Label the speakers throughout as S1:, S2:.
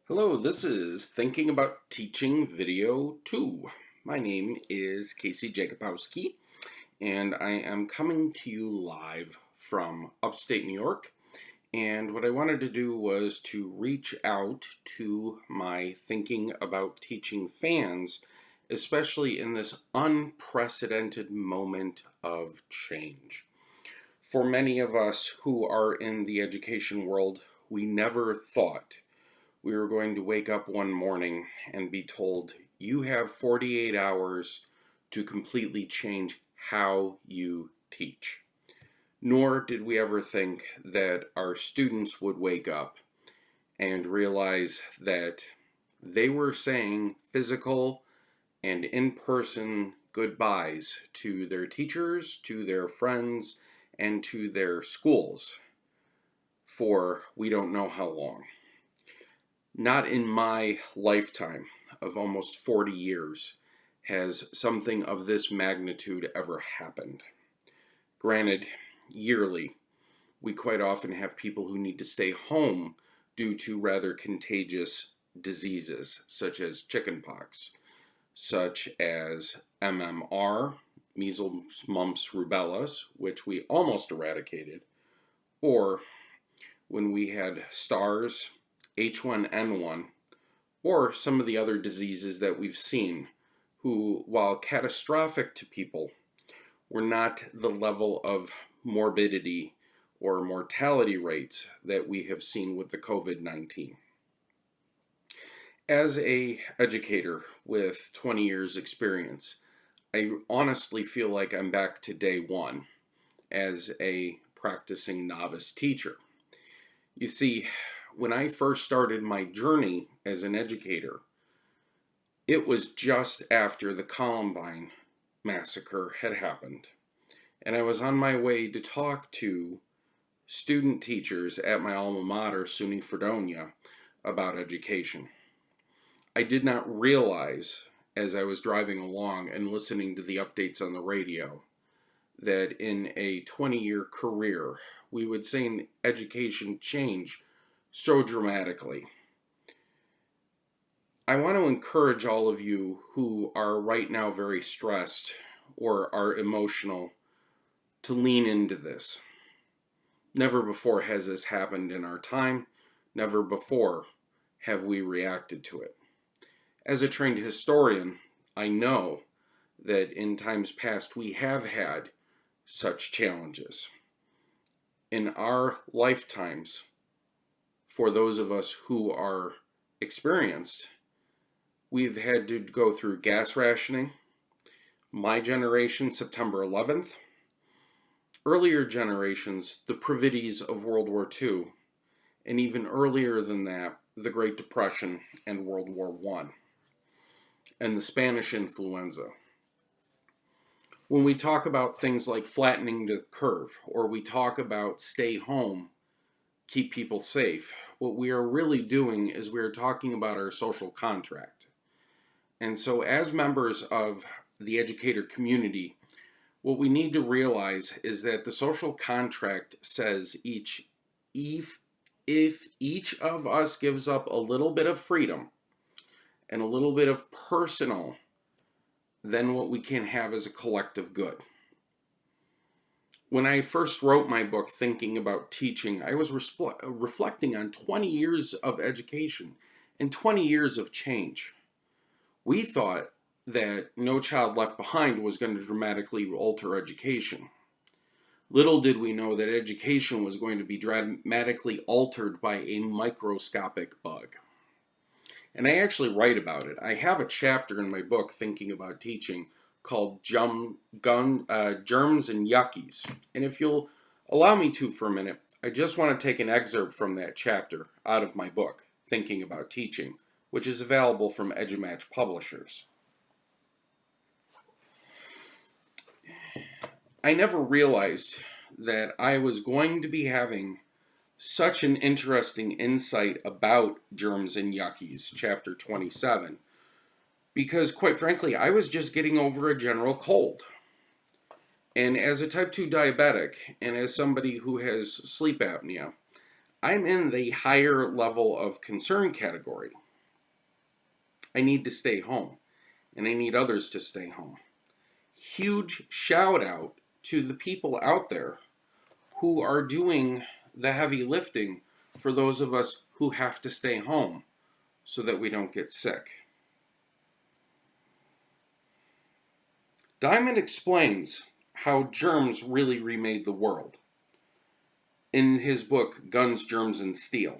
S1: Hello, this is Thinking About Teaching Video 2. My name is Casey Jacobowski, and I am coming to you live from upstate New York. And what I wanted to do was to reach out to my Thinking About Teaching fans, especially in this unprecedented moment of change. For many of us who are in the education world, we never thought we were going to wake up one morning and be told, you have 48 hours to completely change how you teach. Nor did we ever think that our students would wake up and realize that they were saying physical and in-person goodbyes to their teachers, to their friends, and to their schools for we don't know how long. Not in my lifetime of almost 40 years has something of this magnitude ever happened. Granted, yearly, we quite often have people who need to stay home due to rather contagious diseases, such as chickenpox, such as MMR, measles, mumps, rubella, which we almost eradicated, or when we had SARS, H1N1, or some of the other diseases that we've seen, who, while catastrophic to people, were not the level of morbidity or mortality rates that we have seen with the COVID-19. As an educator with 20 years experience, I honestly feel like I'm back to day one as a practicing novice teacher. You see, when I first started my journey as an educator, it was just after the Columbine massacre had happened. And I was on my way to talk to student teachers at my alma mater, SUNY Fredonia, about education. I did not realize, as I was driving along and listening to the updates on the radio, that in a 20-year career, we would see education change so dramatically. I want to encourage all of you who are right now very stressed or are emotional to lean into this. Never before has this happened in our time. Never before have we reacted to it. As a trained historian, I know that in times past we have had such challenges. In our lifetimes, for those of us who are experienced, we've had to go through gas rationing, my generation, September 11th, earlier generations, the pravities of World War II, and even earlier than that, the Great Depression and World War I, and the Spanish influenza. When we talk about things like flattening the curve, or we talk about stay home, keep people safe, what we are really doing is we're talking about our social contract. And so as members of the educator community, what we need to realize is that the social contract says if each of us gives up a little bit of freedom and a little bit of personal, then what we can have is a collective good. When I first wrote my book, Thinking About Teaching, I was reflecting on 20 years of education and 20 years of change. We thought that No Child Left Behind was going to dramatically alter education. Little did we know that education was going to be dramatically altered by a microscopic bug. And I actually write about it. I have a chapter in my book, Thinking About Teaching, called Germs and Yuckies. And if you'll allow me to for a minute, I just want to take an excerpt from that chapter out of my book, Thinking About Teaching, which is available from EduMatch Publishers. I never realized that I was going to be having such an interesting insight about Germs and Yuckies, chapter 27, because quite frankly, I was just getting over a general cold. And as a type 2 diabetic, and as somebody who has sleep apnea, I'm in the higher level of concern category. I need to stay home, and I need others to stay home. Huge shout out to the people out there who are doing the heavy lifting for those of us who have to stay home so that we don't get sick. Diamond explains how germs really remade the world in his book, Guns, Germs, and Steel.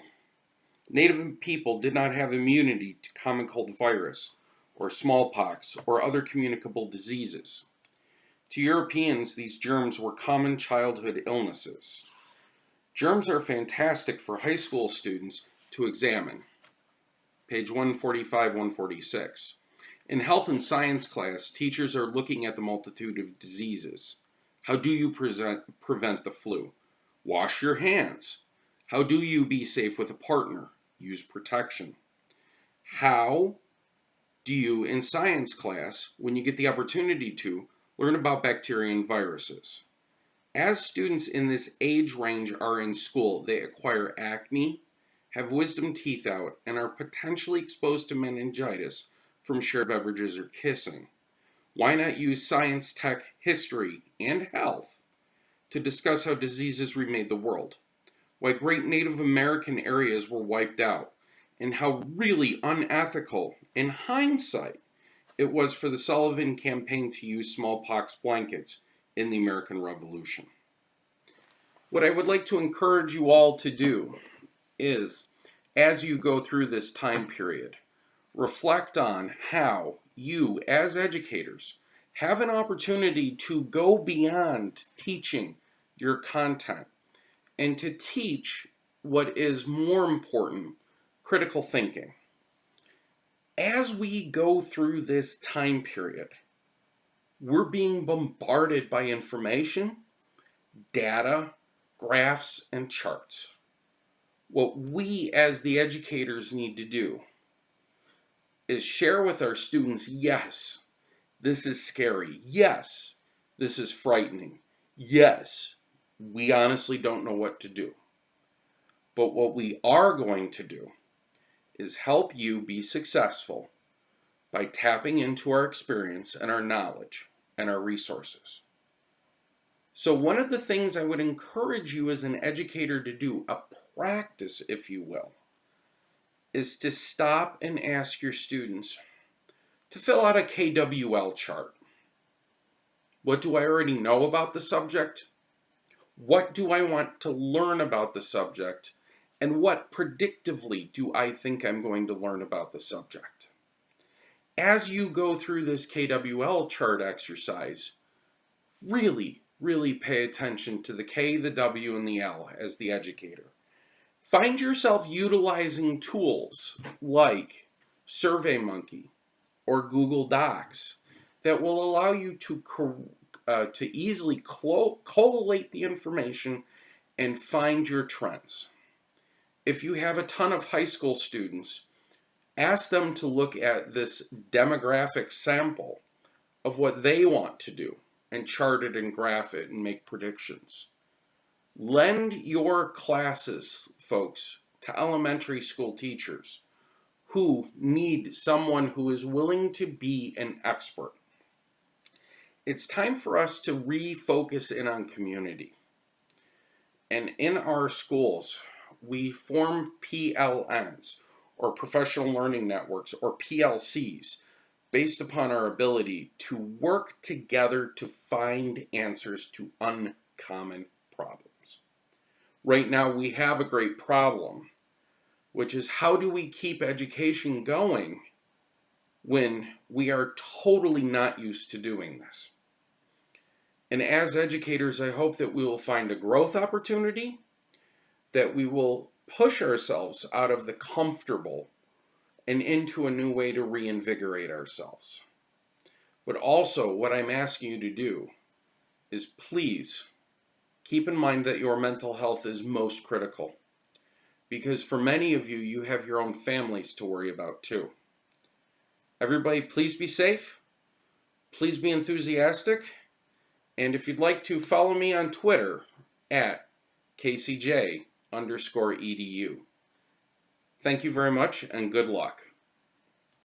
S1: Native people did not have immunity to common cold virus or smallpox or other communicable diseases. To Europeans, these germs were common childhood illnesses. Germs are fantastic for high school students to examine. Page 145, 146. In health and science class, teachers are looking at the multitude of diseases. How do you prevent the flu? Wash your hands. How do you be safe with a partner? Use protection. How do you, in science class, when you get the opportunity to, learn about bacteria and viruses? As students in this age range are in school, they acquire acne, have wisdom teeth out, and are potentially exposed to meningitis from shared beverages or kissing. Why not use science, tech, history, and health to discuss how diseases remade the world? Why great Native American areas were wiped out, and how really unethical, in hindsight, it was for the Sullivan campaign to use smallpox blankets in the American Revolution. What I would like to encourage you all to do is, as you go through this time period, reflect on how you, as educators, have an opportunity to go beyond teaching your content and to teach what is more important, critical thinking. As we go through this time period, we're being bombarded by information, data, graphs, and charts. What we as the educators need to do is share with our students, yes, this is scary. Yes, this is frightening. Yes, we honestly don't know what to do. But what we are going to do is help you be successful by tapping into our experience and our knowledge and our resources. So one of the things I would encourage you as an educator to do, a practice if you will, is to stop and ask your students to fill out a KWL chart. What do I already know about the subject? What do I want to learn about the subject? And what predictively do I think I'm going to learn about the subject? As you go through this KWL chart exercise, really pay attention to the K, the W, and the L as the educator. Find yourself utilizing tools like SurveyMonkey or Google Docs that will allow you to easily collate the information and find your trends. If you have a ton of high school students, ask them to look at this demographic sample of what they want to do and chart it and graph it and make predictions. Lend your classes, folks, to elementary school teachers who need someone who is willing to be an expert. It's time for us to refocus in on community. And in our schools, we form PLNs, or professional learning networks, or PLCs, based upon our ability to work together to find answers to uncommon problems. Right now, we have a great problem, which is how do we keep education going when we are totally not used to doing this? And as educators, I hope that we will find a growth opportunity, that we will push ourselves out of the comfortable and into a new way to reinvigorate ourselves. But also, what I'm asking you to do is please keep in mind that your mental health is most critical. Because for many of you, you have your own families to worry about too. Everybody, please be safe. Please be enthusiastic. And if you'd like to follow me on Twitter at KCJ underscore edu. Thank you very much and good luck.